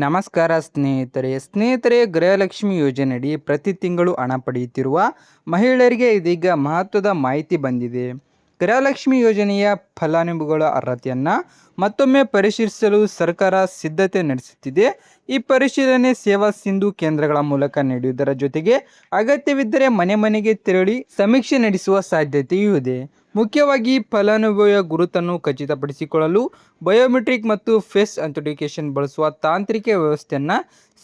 ನಮಸ್ಕಾರ ಸ್ನೇಹಿತರೆ ಗೃಹಲಕ್ಷ್ಮಿ ಯೋಜನೆಯಡಿ ಪ್ರತಿ ತಿಂಗಳು ಹಣ ಪಡೆಯುತ್ತಿರುವ ಮಹಿಳೆಯರಿಗೆ ಇದೀಗ ಮಹತ್ವದ ಮಾಹಿತಿ ಬಂದಿದೆ. ಗೃಹಲಕ್ಷ್ಮಿ ಯೋಜನೆಯ ಫಲಾನುಭವಿಗಳ ಅರ್ಹತೆಯನ್ನು ಮತ್ತೊಮ್ಮೆ ಪರಿಶೀಲಿಸಲು ಸರ್ಕಾರ ಸಿದ್ಧತೆ ನಡೆಸುತ್ತಿದೆ. ಈ ಪರಿಶೀಲನೆ ಸೇವಾ ಸಿಂಧು ಕೇಂದ್ರಗಳ ಮೂಲಕ ನಡೆಯುವುದರ ಜೊತೆಗೆ ಅಗತ್ಯವಿದ್ದರೆ ಮನೆ ಮನೆಗೆ ತೆರಳಿ ಸಮೀಕ್ಷೆ ನಡೆಸುವ ಸಾಧ್ಯತೆಯೂ ಇದೆ. ಮುಖ್ಯವಾಗಿ ಫಲಾನುಭವಿಯ ಗುರುತನ್ನು ಖಚಿತಪಡಿಸಿಕೊಳ್ಳಲು ಬಯೋಮೆಟ್ರಿಕ್ ಮತ್ತು ಫೇಸ್ ಅಥೆಂಟಿಕೇಶನ್ ಬಳಸುವ ತಾಂತ್ರಿಕ ವ್ಯವಸ್ಥೆಯನ್ನು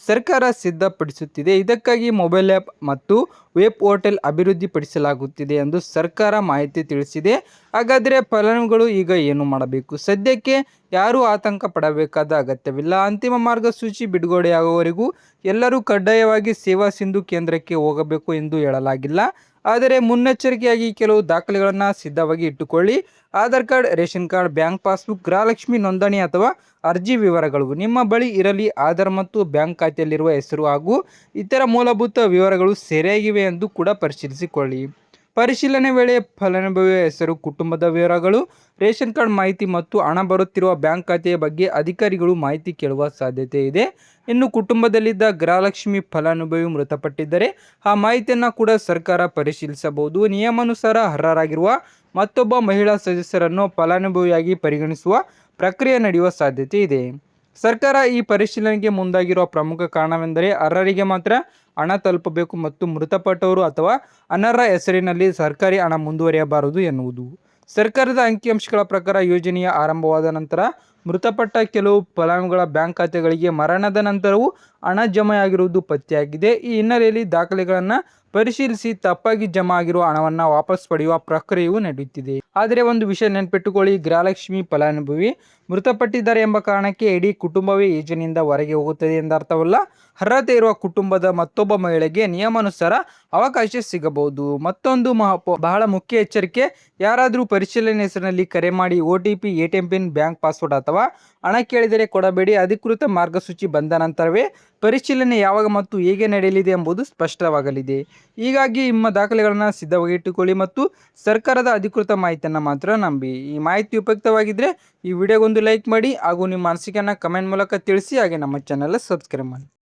ಸರ್ಕಾರ ಸಿದ್ಧಪಡಿಸುತ್ತಿದೆ. ಇದಕ್ಕಾಗಿ ಮೊಬೈಲ್ ಆ್ಯಪ್ ಮತ್ತು ವೆಬ್ ಪೋರ್ಟಲ್ ಅಭಿವೃದ್ಧಿಪಡಿಸಲಾಗುತ್ತಿದೆ ಎಂದು ಸರ್ಕಾರ ಮಾಹಿತಿ ತಿಳಿಸಿದೆ. ಹಾಗಾದರೆ ಫಲಾನುಭವಿಗಳು ಈಗ ಏನು ಮಾಡಬೇಕು? ಸದ್ಯಕ್ಕೆ ಯಾರೂ ಆತಂಕ ಪಡಬೇಕಾದ ಅಗತ್ಯವಿಲ್ಲ. ಅಂತಿಮ ಮಾರ್ಗಸೂಚಿ ಬಿಡುಗಡೆಯಾಗುವವರೆಗೂ ಎಲ್ಲರೂ ಕಡ್ಡಾಯವಾಗಿ ಸೇವಾ ಸಿಂಧು ಕೇಂದ್ರಕ್ಕೆ ಹೋಗಬೇಕು ಎಂದು ಹೇಳಲಾಗಿಲ್ಲ. ಆದರೆ ಮುನ್ನೆಚ್ಚರಿಕೆಯಾಗಿ ಕೆಲವು ದಾಖಲೆಗಳನ್ನು ಸಿದ್ಧವಾಗಿ ಇಟ್ಟುಕೊಳ್ಳಿ. Aadhaar card, ration card, bank passbook, Gruhalakshmi ನೋಂದಣಿ ಅಥವಾ ಅರ್ಜಿ ವಿವರಗಳು ನಿಮ್ಮ ಬಳಿ ಇರಲಿ. ಆಧಾರ್ ಮತ್ತು ಬ್ಯಾಂಕ್ ಖಾತೆಯಲ್ಲಿರುವ ಹೆಸರು ಹಾಗೂ ಇತರ ಮೂಲಭೂತ ವಿವರಗಳು ಸರಿಯಾಗಿವೆ ಎಂದು ಕೂಡ ಪರಿಶೀಲಿಸಿಕೊಳ್ಳಿ. ಪರಿಶೀಲನೆ ವೇಳೆ ಫಲಾನುಭವಿಯ ಹೆಸರು, ಕುಟುಂಬದ ವಿವರಗಳು, ರೇಷನ್ ಕಾರ್ಡ್ ಮಾಹಿತಿ ಮತ್ತು ಹಣ ಬರುತ್ತಿರುವ ಬ್ಯಾಂಕ್ ಖಾತೆಯ ಬಗ್ಗೆ ಅಧಿಕಾರಿಗಳು ಮಾಹಿತಿ ಕೇಳುವ ಸಾಧ್ಯತೆ ಇದೆ. ಇನ್ನು ಕುಟುಂಬದಲ್ಲಿದ್ದ ಗೃಹಲಕ್ಷ್ಮಿ ಫಲಾನುಭವಿ ಮೃತಪಟ್ಟಿದ್ದರೆ ಆ ಮಾಹಿತಿಯನ್ನು ಕೂಡ ಸರ್ಕಾರ ಪರಿಶೀಲಿಸಬಹುದು. ನಿಯಮಾನುಸಾರ ಅರ್ಹರಾಗಿರುವ ಮತ್ತೊಬ್ಬ ಮಹಿಳಾ ಸದಸ್ಯರನ್ನು ಫಲಾನುಭವಿಯಾಗಿ ಪರಿಗಣಿಸುವ ಪ್ರಕ್ರಿಯೆ ನಡೆಯುವ ಸಾಧ್ಯತೆ ಇದೆ. ಸರ್ಕಾರ ಈ ಪರಿಶೀಲನೆಗೆ ಮುಂದಾಗಿರುವ ಪ್ರಮುಖ ಕಾರಣವೆಂದರೆ ಅರ್ಹರಿಗೆ ಮಾತ್ರ ಹಣ ತಲುಪಬೇಕು ಮತ್ತು ಮೃತಪಟ್ಟವರು ಅಥವಾ ಅನರ್ಹ ಹೆಸರಿನಲ್ಲಿ ಸರ್ಕಾರಿ ಹಣ ಮುಂದುವರಿಯಬಾರದು ಎನ್ನುವುದು. ಸರ್ಕಾರದ ಅಂಕಿಅಂಶಗಳ ಪ್ರಕಾರ ಯೋಜನೆಯ ಆರಂಭವಾದ ನಂತರ ಮೃತಪಟ್ಟ ಕೆಲವು ಫಲಾನುಭವಿಗಳ ಬ್ಯಾಂಕ್ ಖಾತೆಗಳಿಗೆ ಮರಣದ ನಂತರವೂ ಹಣ ಜಮೆಯಾಗಿರುವುದು ಪತ್ತೆಯಾಗಿದೆ. ಈ ಹಿನ್ನೆಲೆಯಲ್ಲಿ ದಾಖಲೆಗಳನ್ನು ಪರಿಶೀಲಿಸಿ ತಪ್ಪಾಗಿ ಜಮಾ ಆಗಿರುವ ಹಣವನ್ನು ವಾಪಸ್ ಪಡೆಯುವ ಪ್ರಕ್ರಿಯೆಯೂ ನಡೆಯುತ್ತಿದೆ. ಆದರೆ ಒಂದು ವಿಷಯ ನೆನಪಿಟ್ಟುಕೊಳ್ಳಿ, ಗೃಹಲಕ್ಷ್ಮಿ ಫಲಾನುಭವಿ ಮೃತಪಟ್ಟಿದ್ದಾರೆ ಎಂಬ ಕಾರಣಕ್ಕೆ ಇಡೀ ಕುಟುಂಬವೇ ಯೋಜನೆಯಿಂದ ಹೊರಗೆ ಹೋಗುತ್ತದೆ ಎಂದರ್ಥವಲ್ಲ. ಅರ್ಹತೆ ಇರುವ ಕುಟುಂಬದ ಮತ್ತೊಬ್ಬ ಮಹಿಳೆಗೆ ನಿಯಮಾನುಸಾರ ಅವಕಾಶ ಸಿಗಬಹುದು. ಮತ್ತೊಂದು ಬಹಳ ಮುಖ್ಯ ಎಚ್ಚರಿಕೆ, ಯಾರಾದರೂ ಪರಿಶೀಲನೆ ಹೆಸರಿನಲ್ಲಿ ಕರೆ ಮಾಡಿ OTP, ATM pin, bank password ಅಥವಾ ಹಣ ಕೇಳಿದರೆ ಕೊಡಬೇಡಿ. ಅಧಿಕೃತ ಮಾರ್ಗಸೂಚಿ ಬಂದ ನಂತರವೇ ಪರಿಶೀಲನೆ ಯಾವಾಗ ಮತ್ತು ಹೇಗೆ ನಡೆಯಲಿದೆ ಎಂಬುದು ಸ್ಪಷ್ಟವಾಗಲಿದೆ. ಹೀಗಾಗಿ ನಿಮ್ಮ ದಾಖಲೆಗಳನ್ನು ಸಿದ್ಧವಾಗಿ ಇಟ್ಟುಕೊಳ್ಳಿ ಮತ್ತು ಸರ್ಕಾರದ ಅಧಿಕೃತ ಮಾಹಿತಿಯನ್ನು ಮಾತ್ರ ನಂಬಿ. ಈ ಮಾಹಿತಿ ಉಪಯುಕ್ತವಾಗಿದ್ದರೆ ಈ ವಿಡಿಯೋಗೊಂದು ಲೈಕ್ ಮಾಡಿ ಹಾಗೂ ನಿಮ್ಮ ಅನಿಸಿಕೆಯನ್ನು ಕಮೆಂಟ್ ಮೂಲಕ ತಿಳಿಸಿ. ಹಾಗೆ ನಮ್ಮ ಚಾನೆಲ್ ಸಬ್ಸ್ಕ್ರೈಬ್ ಮಾಡಿ.